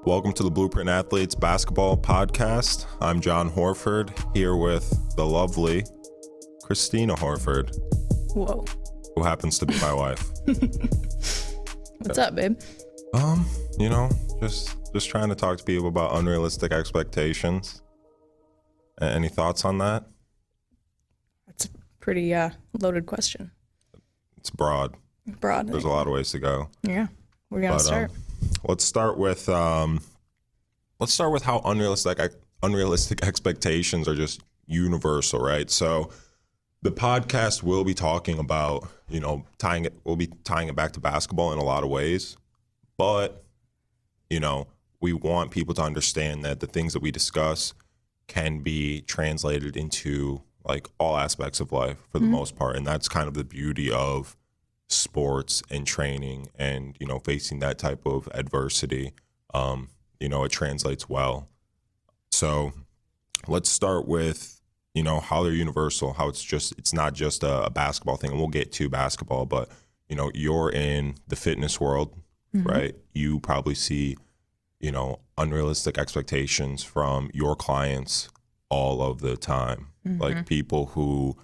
Welcome to the Blueprint Athletes Basketball Podcast. I'm John Horford, here with the lovely Cristina Horford. Whoa. Who happens to be my wife. What's up, babe? Just trying to talk to people about unrealistic expectations. Any thoughts on that? That's a pretty loaded question. It's broad. There's a lot of ways to go. Yeah. We're gonna start. Let's start with how unrealistic expectations are just universal, right? So the podcast will be talking about, tying it back to basketball in a lot of ways. But, we want people to understand that the things that we discuss can be translated into like all aspects of life for the most part. And that's kind of the beauty of sports and training and, facing that type of adversity. It translates well. So let's start with, how they're universal, how it's not just a basketball thing. And we'll get to basketball, but, you're in the fitness world, right? You probably see, unrealistic expectations from your clients all of the time. Like people who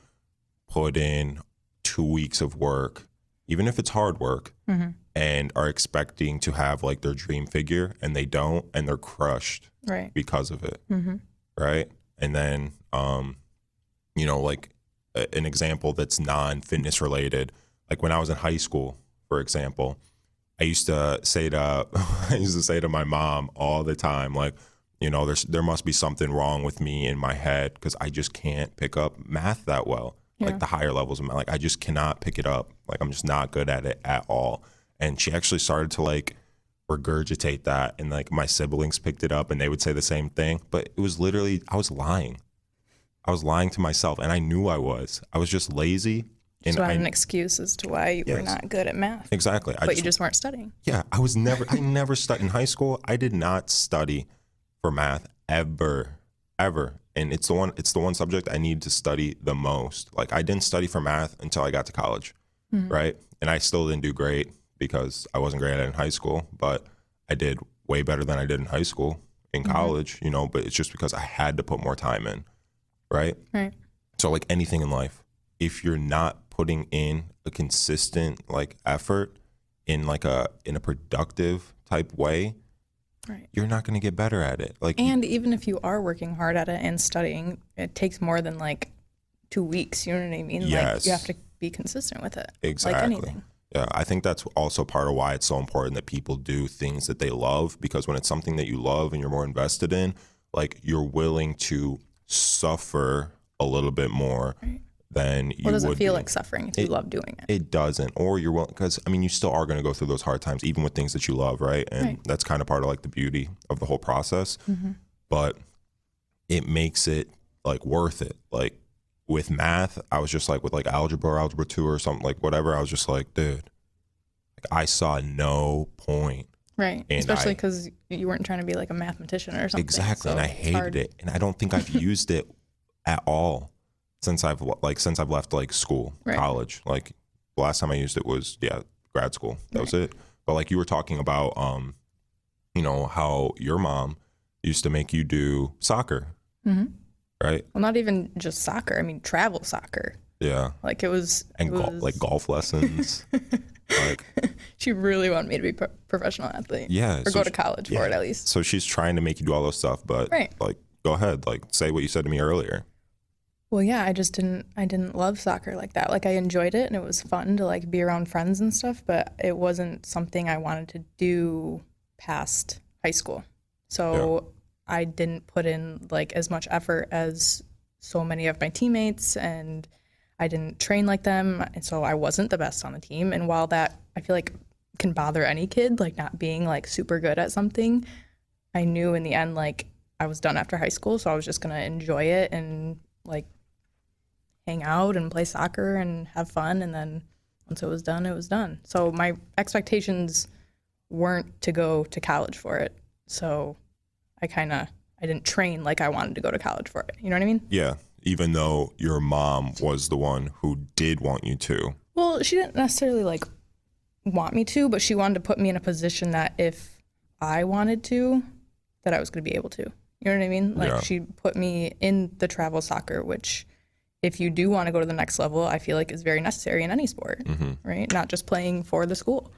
put in 2 weeks of work, even if it's hard work, and are expecting to have like their dream figure and they don't, and they're crushed because of it. Right. And then, like an example that's non-fitness related, like when I was in high school, for example, I used to say to my mom all the time, like, there must be something wrong with me in my head because I just can't pick up math that well. Like the higher levels of math, like I just cannot pick it up. Like I'm just not good at it at all. And she actually started to like regurgitate that, and like my siblings picked it up and they would say the same thing. But it was literally, I was lying. I was lying to myself, and I knew I was just lazy. And so I had an excuse as to why you were not good at math. Exactly. But you just weren't studying. Yeah, I never studied in high school. I did not study for math ever. And it's the one subject I need to study the most. Like I didn't study for math until I got to college, right? And I still didn't do great because I wasn't great at it in high school, but I did way better than I did in high school, in college, but it's just because I had to put more time in, right? Right. So like anything in life, if you're not putting in a consistent like effort in a productive type way, right, you're not going to get better at it. And even if you are working hard at it and studying, it takes more than like 2 weeks. You know what I mean? Yes. Like you have to be consistent with it. Exactly. Like anything. Yeah, I think that's also part of why it's so important that people do things that they love, because when it's something that you love and you're more invested in, like you're willing to suffer a little bit more than you would. What does it feel like suffering if you love doing it? It doesn't. Or you're willing, because you still are going to go through those hard times, even with things that you love, right? And that's kind of part of like the beauty of the whole process. But it makes it like worth it. Like with math, I was just like with like algebra 2 or something, like whatever, I was just like, dude, like I saw no point. Right. And especially because you weren't trying to be like a mathematician or something. Exactly. So and I hated it. And I don't think I've used it at all since I've left like school, college. Like the last time I used it was grad school. That was it. But like you were talking about how your mom used to make you do soccer. Right? Well, not even just soccer. I mean, travel soccer. Yeah. Like it was... like golf lessons. Like she really wanted me to be a professional athlete. Yeah. Or go to college for it at least. So she's trying to make you do all those stuff, but like, go ahead. Like say what you said to me earlier. Well, yeah, I didn't love soccer like that. Like I enjoyed it and it was fun to like be around friends and stuff, but it wasn't something I wanted to do past high school. So I didn't put in like as much effort as so many of my teammates, and I didn't train like them. And so I wasn't the best on the team. And while that I feel like can bother any kid, like not being like super good at something, I knew in the end, like I was done after high school. So I was just going to enjoy it and like hang out and play soccer and have fun. And then once it was done, it was done. So my expectations weren't to go to college for it. So I didn't train like I wanted to go to college for it. You know what I mean? Yeah. Even though your mom was the one who did want you to. Well, she didn't necessarily want me to, but she wanted to put me in a position that if I wanted to, that I was going to be able to. You know what I mean? Like Yeah. she put me in the travel soccer, which if you do want to go to the next level, I feel like is very necessary in any sport, right? Not just playing for the school.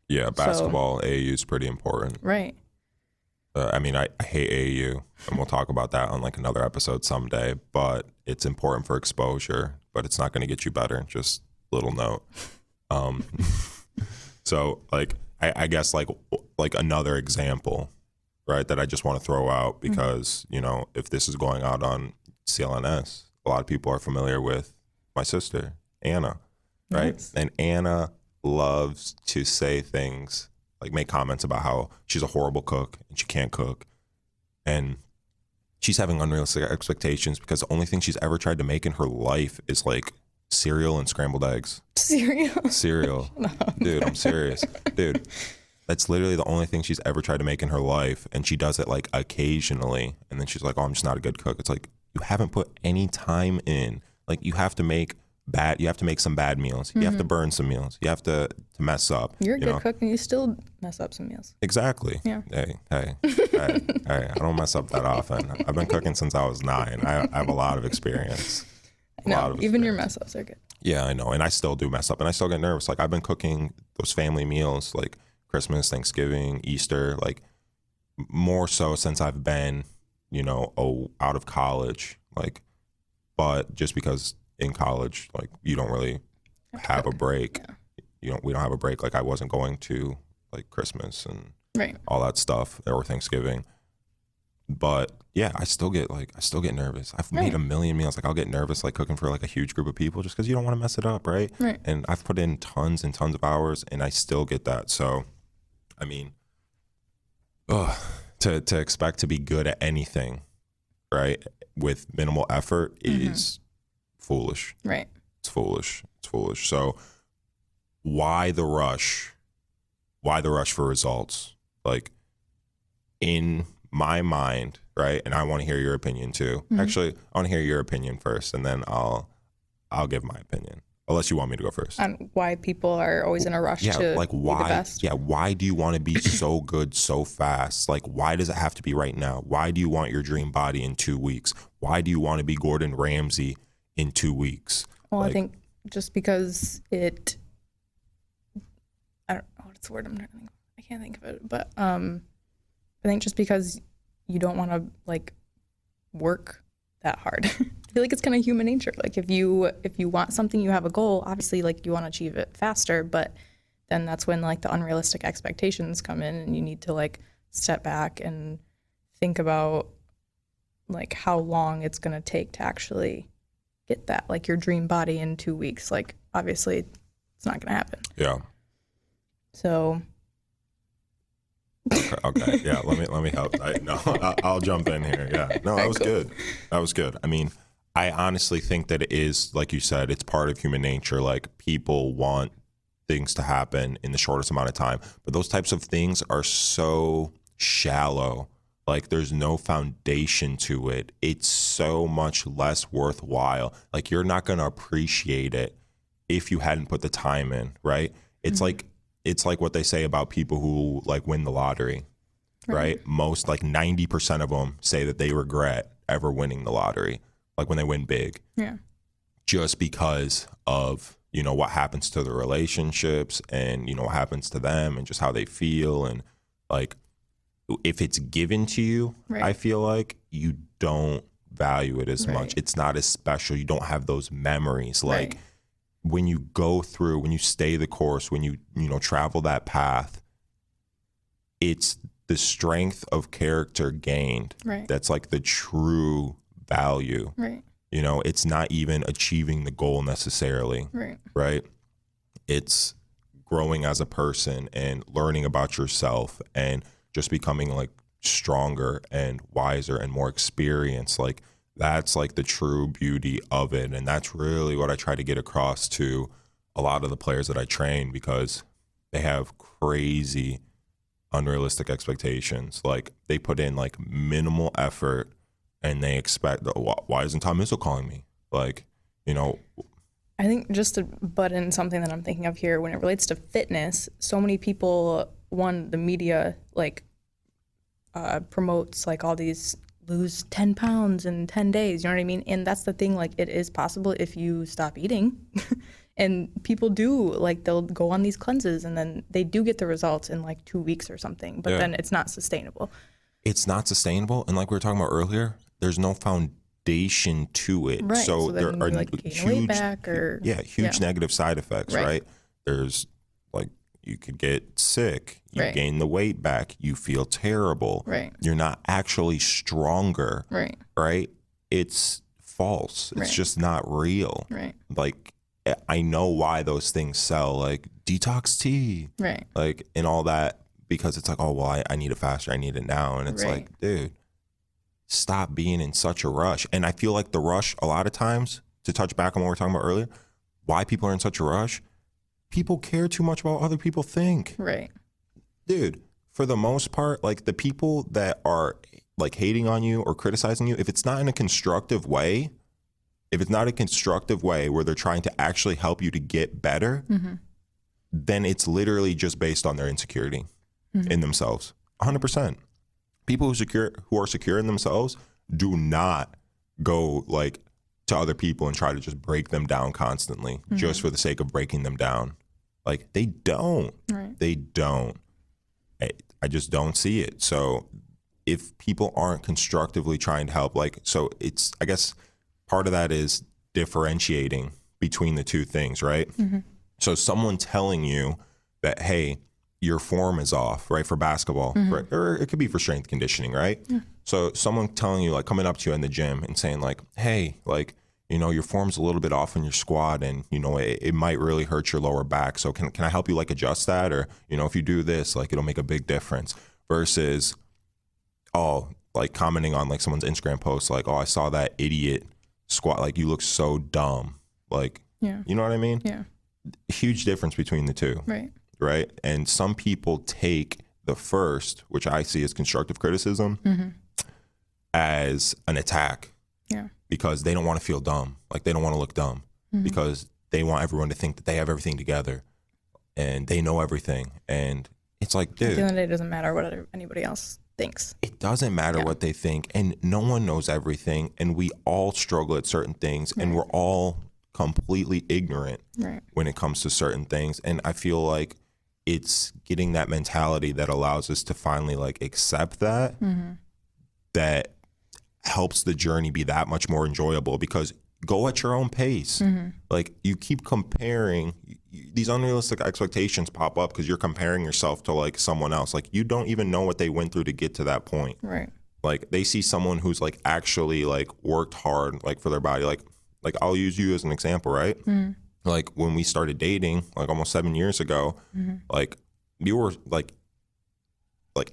Yeah, basketball, AAU is pretty important. Right. I mean, I hate AAU, and we'll talk about that on like another episode someday, but it's important for exposure, but it's not going to get you better. Just little note. Um, so like, I guess like another example, right, that I just want to throw out because, you know, if this is going out on CLNS, a lot of people are familiar with my sister, Anna, right? Nice. And Anna loves to say things, like make comments about how she's a horrible cook and she can't cook. And she's having unrealistic expectations because the only thing she's ever tried to make in her life is like cereal and scrambled eggs. Cereal. Dude, I'm serious. Dude, that's literally the only thing she's ever tried to make in her life. And she does it like occasionally. And then she's like, oh, I'm just not a good cook. It's like, you haven't put any time in. Like you have to make some bad meals. You have to burn some meals. You have to mess up. You're a good know? cook and you still mess up some meals. Exactly. Yeah. Hey. I don't mess up that often. I've been cooking since I was 9. I have a lot of experience. Even your mess ups are good. Yeah, I know. And I still do mess up and I still get nervous. Like I've been cooking those family meals like Christmas, Thanksgiving, Easter, like more so since I've been, you know, out of college. Like, but just because in college, like you don't really have a break. Yeah. We don't have a break. Like I wasn't going to like Christmas and all that stuff or Thanksgiving. But yeah, I still get nervous. I've made a million meals. Like I'll get nervous like cooking for like a huge group of people just because you don't want to mess it up, right? And I've put in tons and tons of hours and I still get that. So, I mean, to expect to be good at anything, right, with minimal effort is foolish. Right. It's foolish. So why the rush? Why the rush for results? Like in my mind, right? And I want to hear your opinion too. Actually, I want to hear your opinion first and then I'll give my opinion. Unless you want me to go first. On why people are always in a rush to like why, be the best. Yeah, why do you want to be so good so fast? Like, why does it have to be right now? Why do you want your dream body in 2 weeks? Why do you want to be Gordon Ramsay in 2 weeks? Well, I think just because I don't know what's the word I can't think of it, but I think just because you don't want to like work that hard. I feel like it's kind of human nature. Like if you want something, you have a goal, obviously like you want to achieve it faster, but then that's when like the unrealistic expectations come in and you need to like step back and think about like how long it's going to take to actually get that, like your dream body in 2 weeks. Like obviously it's not going to happen. Yeah. So Okay. Yeah. Let me help. I'll jump in here. Yeah. No, that was good. That was good. I mean, I honestly think that it is, like you said, it's part of human nature. Like people want things to happen in the shortest amount of time, but those types of things are so shallow. Like there's no foundation to it. It's so much less worthwhile. Like you're not going to appreciate it if you hadn't put the time in, right? It's like what they say about people who like win the lottery, right? Most like 90% of them say that they regret ever winning the lottery, like when they win big. Yeah. Just because of, you know, what happens to the relationships and, you know, what happens to them and just how they feel. And like, if it's given to you, I feel like you don't value it as much. It's not as special. You don't have those memories. Like, when you go through, when you stay the course, when you travel that path, it's the strength of character gained. That's like the true value. You know, it's not even achieving the goal necessarily. Right. It's growing as a person and learning about yourself and just becoming like stronger and wiser and more experienced. Like that's like the true beauty of it. And that's really what I try to get across to a lot of the players that I train, because they have crazy unrealistic expectations. Like they put in like minimal effort and they expect, why isn't Tom Izzo calling me? Like, you know. I think just to butt in something that I'm thinking of here, when it relates to fitness, so many people, the media like promotes like all these lose 10 pounds in 10 days, you know what I mean? And that's the thing, like it is possible if you stop eating. And people do, like they'll go on these cleanses and then they do get the results in like 2 weeks or something, but then it's not sustainable. It's not sustainable. And like we were talking about earlier, there's no foundation to it. Right. So there then are you, like, gain weight back or huge negative side effects, right? There's like you could get sick, you gain the weight back, you feel terrible. Right. You're not actually stronger. Right? It's false. It's just not real. Right. Like I know why those things sell, like detox tea. Right. Like and all that, because it's like, oh well, I need it faster, I need it now. And it's like, dude, stop being in such a rush. And I feel like the rush, a lot of times, to touch back on what we were talking about earlier, why people are in such a rush, people care too much about what other people think. Right. Dude, for the most part, like the people that are like hating on you or criticizing you, if it's not in a constructive way, where they're trying to actually help you to get better, then it's literally just based on their insecurity in themselves. 100%. People who are secure in themselves do not go like to other people and try to just break them down constantly just for the sake of breaking them down. Like they don't. Right. They don't. I just don't see it. So if people aren't constructively trying to help, like, so it's, I guess part of that is differentiating between the two things, right? So someone telling you that, hey, your form is off, right, for basketball, right? Or it could be for strength conditioning, right? So someone telling you, like coming up to you in the gym and saying like, hey, like, you know, your form's a little bit off in your squat and, you know, it might really hurt your lower back. So can I help you like adjust that? Or, you know, if you do this, like it'll make a big difference versus, oh, like commenting on like someone's Instagram post, like, oh, I saw that idiot squat. Like you look so dumb. Like, you know what I mean? Yeah. Huge difference between the two. Right. Right. And some people take the first, which I see as constructive criticism, as an attack. Yeah. Because they don't want to feel dumb. Like they don't want to look dumb because they want everyone to think that they have everything together and they know everything. And it's like, dude, at the end of the day, it doesn't matter what anybody else thinks. It doesn't matter what they think. And no one knows everything. And we all struggle at certain things and we're all completely ignorant when it comes to certain things. And I feel like it's getting that mentality that allows us to finally like accept that, that helps the journey be that much more enjoyable because go at your own pace. Like you keep comparing, these unrealistic expectations pop up because you're comparing yourself to like someone else. Like you don't even know what they went through to get to that point. Right. Like they see someone who's like actually like worked hard like for their body. Like I'll use you as an example, right? Like when we started dating like almost 7 years ago, like you were like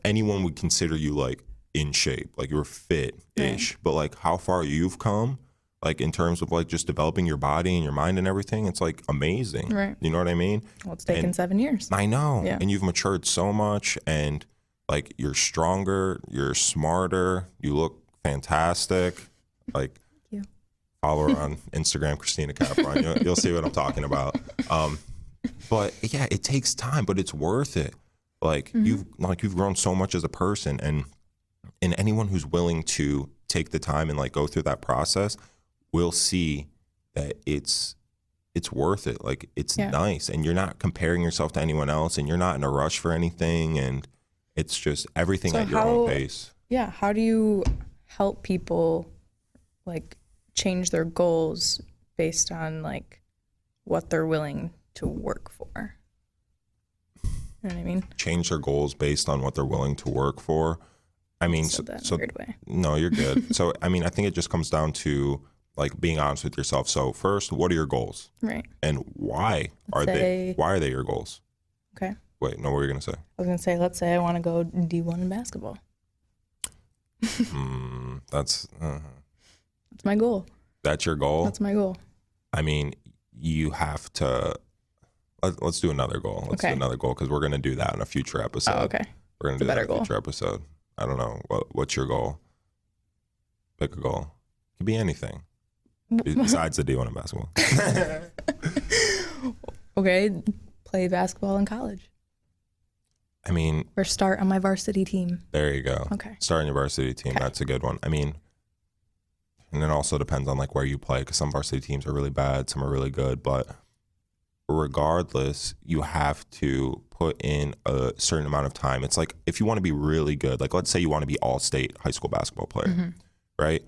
anyone would consider you like in shape, like you were fit-ish, but like how far you've come, like in terms of like just developing your body and your mind and everything, it's like amazing. Right. You know what I mean? Well, it's taken 7 years. I know. Yeah. And you've matured so much and like you're stronger, you're smarter, you look fantastic. Like follow her on Instagram, Cristina Capron. You'll see what I'm talking about. But yeah, it takes time, but it's worth it. Like you've grown so much as a person, and anyone who's willing to take the time and like go through that process will see that it's worth it. Like it's nice, and you're not comparing yourself to anyone else, and you're not in a rush for anything, and it's just everything at your own pace. Yeah. How do you help people like change their goals based on like what they're willing to work for? You know what I mean? Change their goals based on what they're willing to work for. I mean, so in a weird way. No, you're good. So, I mean, I think it just comes down to like being honest with yourself. So first, what are your goals? Right. And why are they your goals? Okay. Wait, no, what were you going to say? I was going to say, let's say I want to go D1 in basketball. That's my goal. That's your goal? That's my goal. I mean, you have to, let's do another goal. Let's do another goal because we're going to do that in a future episode. Oh, okay. We're going to do that in a future episode. I don't know. What's your goal? Pick a goal. It could be anything besides the D1 in basketball. Okay. Play basketball in college. I mean, Or start on my varsity team. there you go. Okay. Start on your varsity team. Okay. That's a good one. I mean, and it also depends on like where you play, because some varsity teams are really bad, some are really good. But regardless, you have to put in a certain amount of time. It's like if you want to be really good, like let's say you want to be all-state high school basketball player, right?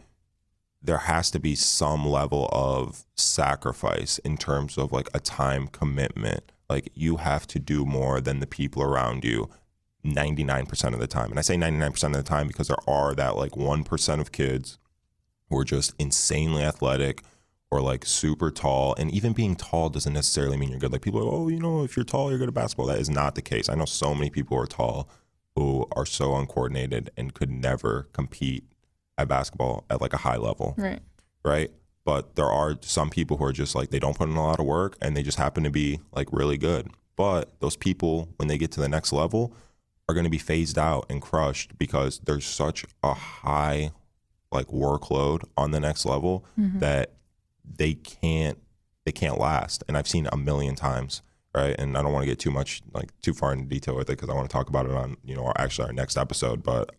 There has to be some level of sacrifice in terms of like a time commitment. Like you have to do more than the people around you 99% of the time. And I say 99% of the time because there are that like 1% of kids who are just insanely athletic or like super tall. And even being tall doesn't necessarily mean you're good. Like people are, oh, you know, if you're tall, you're good at basketball. That is not the case. I know so many people who are tall who are so uncoordinated and could never compete at basketball at like a high level. Right. Right. But there are some people who are just like, they don't put in a lot of work and they just happen to be like really good. But those people, when they get to the next level, are going to be phased out and crushed because there's such a high like workload on the next level that they can't last. And I've seen it a million times, right? And I don't want to get too far into detail with it because I want to talk about it on, you know, our next episode. But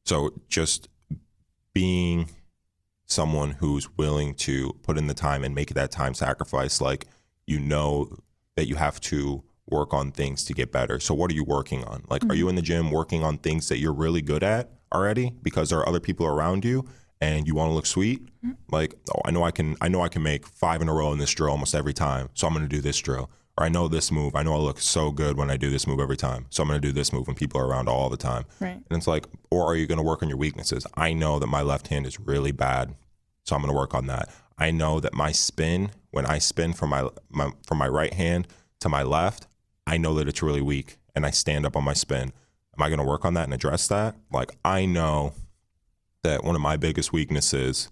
so just being someone who's willing to put in the time and make that time sacrifice, like, you know that you have to work on things to get better. So what are you working on? Like, are you in the gym working on things that you're really good at already because there are other people around you and you want to look sweet? Like, oh, I know I can make 5 in a row in this drill almost every time, so I'm going to do this drill. Or I know this move. I know I look so good when I do this move every time, so I'm going to do this move when people are around all the time. Right. And it's like, or are you going to work on your weaknesses? I know that my left hand is really bad, so I'm going to work on that. I know that my spin, when I spin from my right hand to my left, I know that it's really weak and I stand up on my spin. Am I going to work on that and address that? Like, I know that one of my biggest weaknesses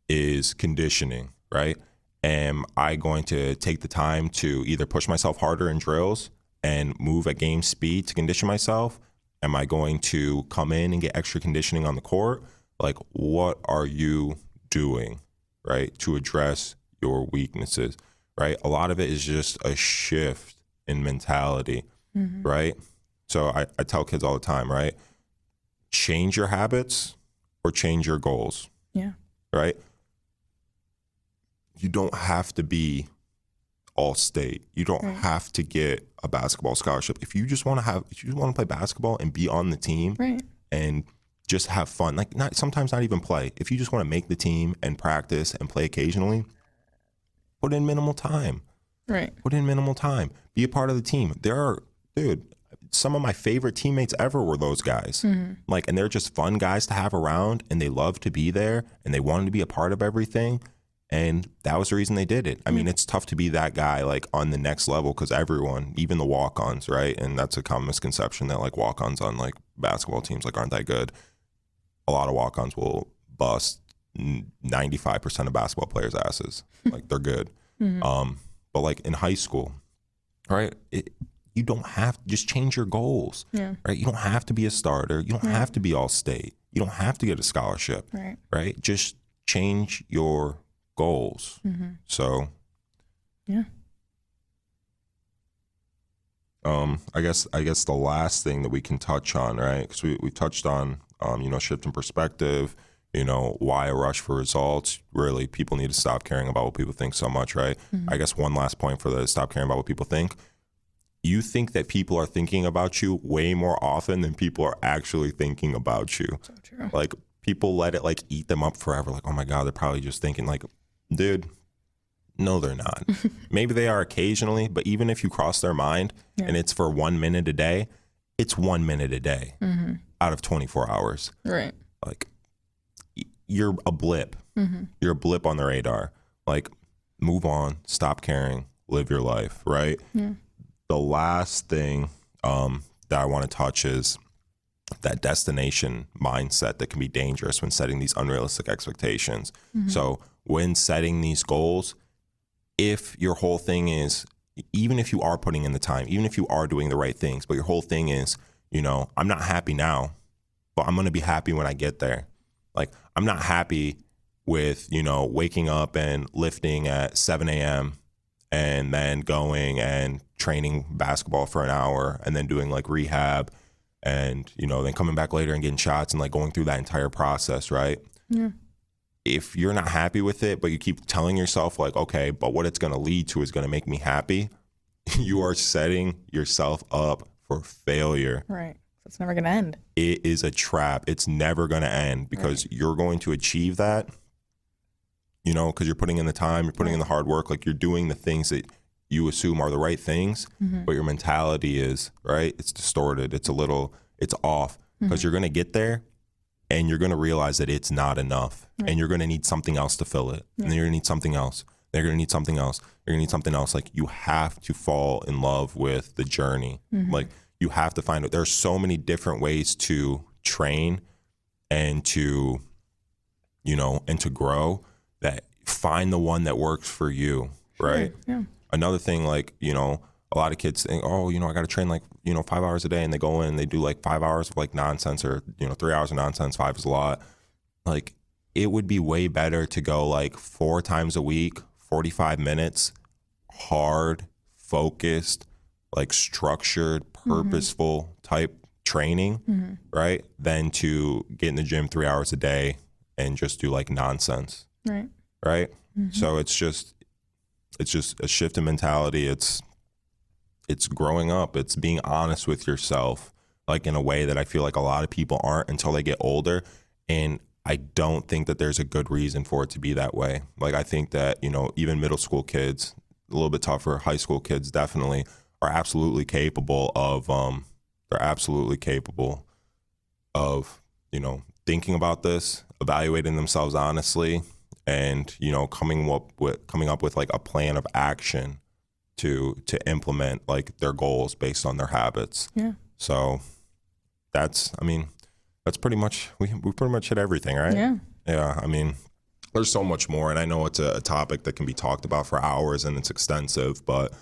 is conditioning, right? Am I going to take the time to either push myself harder in drills and move at game speed to condition myself? Am I going to come in and get extra conditioning on the court? Like, what are you doing, right, to address your weaknesses, right? A lot of it is just a shift in mentality, right? So I tell kids all the time, right? Change your habits or change your goals. Yeah. Right? You don't have to be all state. You don't have to get a basketball scholarship. If you just want to play basketball and be on the team and just have fun, like sometimes not even play. If you just want to make the team and practice and play occasionally, put in minimal time. Right. Put in minimal time. Be a part of the team. Some of my favorite teammates ever were those guys. Like, and they're just fun guys to have around, and they love to be there, and they wanted to be a part of everything. And that was the reason they did it. I mean, it's tough to be that guy like on the next level because everyone, even the walk-ons, right? And that's a common misconception that like walk-ons on like basketball teams like aren't that good. A lot of walk-ons will bust 95% of basketball players' asses. Like, they're good. But like in high school, right? You don't have to just change your goals, right? You don't have to be a starter. You don't have to be all state. You don't have to get a scholarship, right? Just change your goals. So, I guess the last thing that we can touch on, right? Because we touched on, shifting perspective. You know, why a rush for results? Really, people need to stop caring about what people think so much, right? I guess one last point for the stop caring about what people think. You think that people are thinking about you way more often than people are actually thinking about you. So true. Like, people let it like eat them up forever. Like, oh my God, they're probably just thinking like, dude, no, they're not. Maybe they are occasionally, but even if you cross their mind and it's for 1 minute a day, it's 1 minute a day out of 24 hours. Right. Like, you're a blip. You're a blip on the radar. Like, move on, stop caring, live your life, right? The last thing that I want to touch is that destination mindset that can be dangerous when setting these unrealistic expectations. So when setting these goals, if your whole thing is, even if you are putting in the time, even if you are doing the right things, but your whole thing is, you know, I'm not happy now, but I'm going to be happy when I get there. Like, I'm not happy with, you know, waking up and lifting at 7 a.m. and then going and training basketball for an hour and then doing like rehab and, you know, then coming back later and getting shots and like going through that entire process, right? Yeah. If you're not happy with it, but you keep telling yourself like, okay, but what it's going to lead to is going to make me happy, you are setting yourself up for failure. Right. It's never going to end. It is a trap. It's never going to end because you're going to achieve that, you know, because you're putting in the time, you're putting in the hard work, like you're doing the things that you assume are the right things, but your mentality is, right? It's distorted. It's off because you're going to get there and you're going to realize that it's not enough and you're going to need something else to fill it. And then you're going to need something else. They're going to need something else. You're going to need something else. Like you have to fall in love with the journey. Like you have to find it. There are so many different ways to train and to, you know, and to grow, that find the one that works for you, right? Yeah. Another thing, like, you know, a lot of kids think, oh, you know, I got to train like, you know, 5 hours a day, and they go in and they do like 5 hours of like nonsense, or, you know, 3 hours of nonsense. 5 is a lot. Like it would be way better to go like 4 times a week, 45 minutes, hard, focused, like structured, purposeful type training, right? Than to get in the gym 3 hours a day and just do like nonsense. Right. So it's just a shift in mentality. It's growing up. It's being honest with yourself, like in a way that I feel like a lot of people aren't until they get older. And I don't think that there's a good reason for it to be that way. Like I think that, you know, even middle school kids, a little bit tougher, high school kids definitely are absolutely capable of, you know, thinking about this, evaluating themselves honestly, and, you know, coming up with like a plan of action to implement like their goals based on their habits. Yeah. So that's pretty much, we pretty much hit everything, right? Yeah. Yeah. I mean, there's so much more, and I know it's a topic that can be talked about for hours and it's extensive, but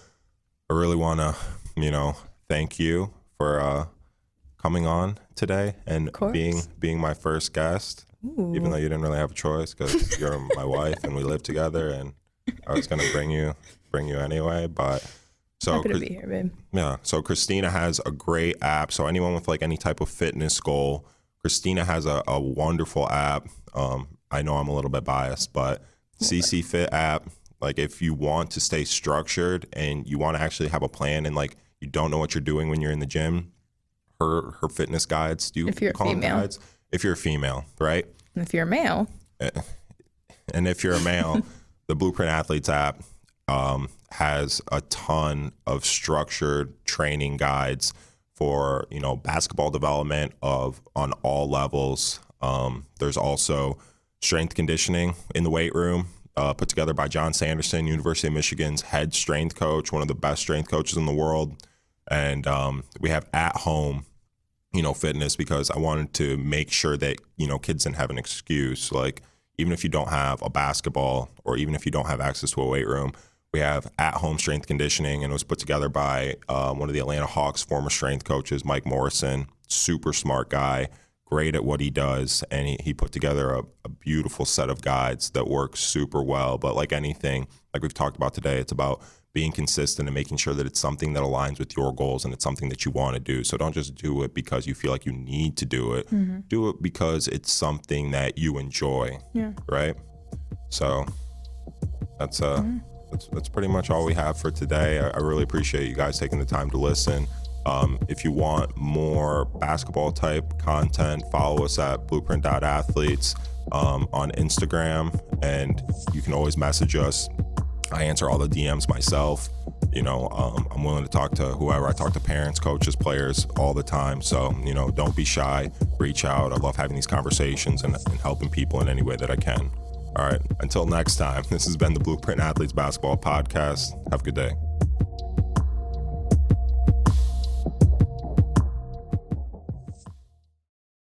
I really want to, you know, thank you for coming on today and being my first guest. Ooh. Even though you didn't really have a choice because you're my wife and we live together, and I was going to bring you anyway. But so happy to be here, babe. Yeah. So Cristina has a great app. So anyone with like any type of fitness goal, Cristina has a wonderful app. I know I'm a little bit biased, but CC Fit app. Like if you want to stay structured and you want to actually have a plan, and like you don't know what you're doing when you're in the gym, her fitness guides. Do you call them guides? If you're a female, right? And if you're a male. And if you're a male, the Blueprint Athletes app has a ton of structured training guides for, you know, basketball development on all levels. There's also strength conditioning in the weight room, put together by John Sanderson, University of Michigan's head strength coach, one of the best strength coaches in the world. And we have at home, you know, fitness, because I wanted to make sure that, you know, kids didn't have an excuse. Like even if you don't have a basketball or even if you don't have access to a weight room, we have at-home strength conditioning, and it was put together by one of the Atlanta Hawks former strength coaches, Mike Morrison. Super smart guy, great at what he does, and he put together a beautiful set of guides that work super well. But like anything, like we've talked about today, it's about being consistent and making sure that it's something that aligns with your goals and it's something that you want to do. So don't just do it because you feel like you need to do it. Do it because it's something that you enjoy. Yeah. Right? So that's pretty much all we have for today. I really appreciate you guys taking the time to listen. If you want more basketball type content, follow us at blueprint.athletes on Instagram, and you can always message us. I answer all the DMs myself. You know, I'm willing to talk to whoever. I talk to parents, coaches, players all the time. So, you know, don't be shy. Reach out. I love having these conversations and helping people in any way that I can. All right. Until next time, this has been the Blueprint Athletes Basketball Podcast. Have a good day.